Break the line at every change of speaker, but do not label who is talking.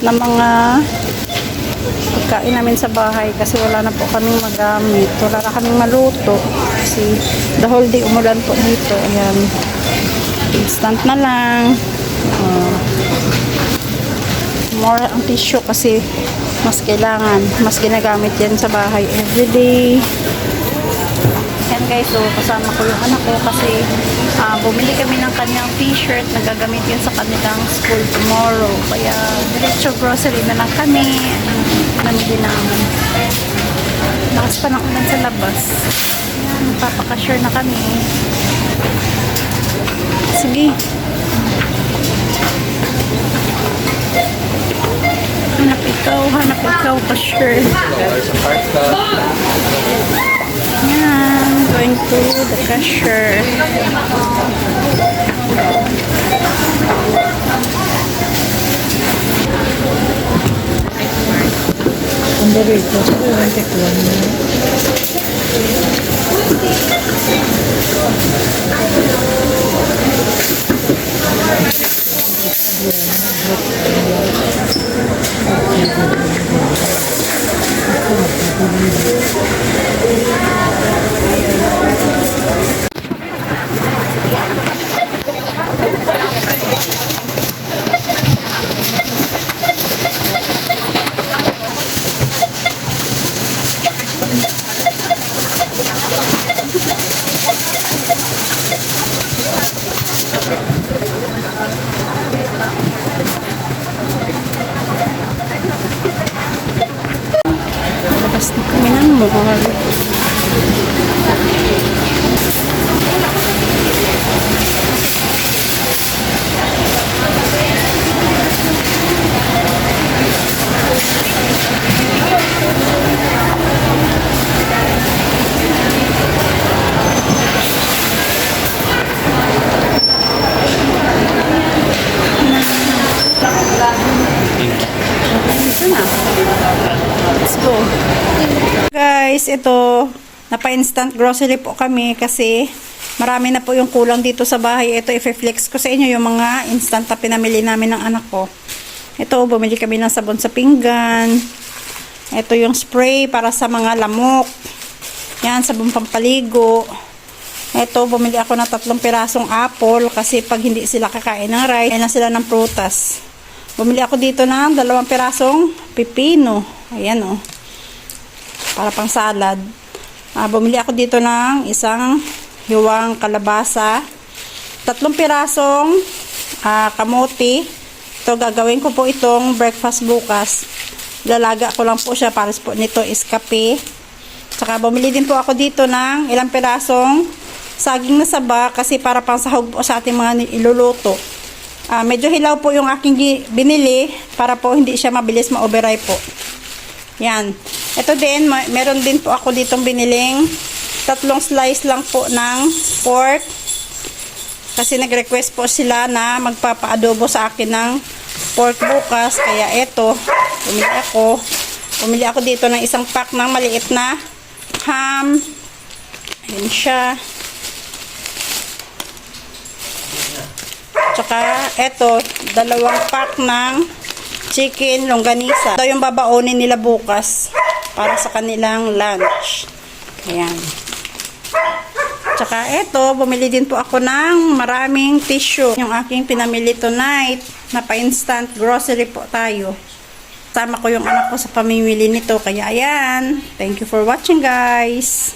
Na mga pagkain namin sa bahay kasi wala na po kaming magamit. Wala na kaming maluto kasi the whole day umulan po dito. Ayan. Instant na lang. More ang tissue kasi mas kailangan, mas ginagamit yan sa bahay everyday. Yan guys, so kasama ko yung anak ko kasi bumili kami ng kanyang t-shirt na gagamit yun sa kanilang school tomorrow. Kaya diretso grocery na lang kami. Namili namin. Lakas pa ng ulan sa labas. Yan, papakasure na kami. Sige. Hanap ikaw pa-sure. Yan, going to the cashier.
Underrated.
Labas na kami ng mall. Let's go. Guys, ito napa-instant grocery po kami kasi marami na po yung kulang dito sa bahay. Ito i-flex ko sa inyo yung mga instant na pinamili namin ng anak ko. Ito, bumili kami ng sabon sa pinggan. Ito yung spray para sa mga lamok. Yan, sabon pampaligo. Ito, bumili ako ng 3 pirasong apple kasi pag hindi sila kakain ng rice, kailan sila ng prutas. Bumili ako dito ng 2 pirasong pipino. Ayan o. Para pang salad. Bumili ako dito ng isang hiwang kalabasa. 3 pirasong kamote. Ito, gagawin ko po itong breakfast bukas. Lalaga ko lang po siya. Pares po nito is kape. Tsaka bumili din po ako dito ng ilang pirasong saging na saba kasi para pang sahog po sa ating mga iluluto. Medyo hilaw po yung aking binili para po hindi siya mabilis ma-overripe po. Yan. Ito din, meron din po ako ditong biniling 3 slice lang po ng pork. Kasi nag-request po sila na magpapa-adobo sa akin ng pork bukas. Kaya ito, bumili ako dito ng isang pack ng maliit na ham. Ayan siya. Tsaka, eto, 2 pack ng chicken longganisa. Ito yung babaonin nila bukas para sa kanilang lunch. Ayan. Tsaka, eto, bumili din po ako ng maraming tissue. Yung aking pinamili tonight, na pa-instant grocery po tayo. Sama ko yung anak ko sa pamimili nito. Kaya, ayan. Thank you for watching, guys.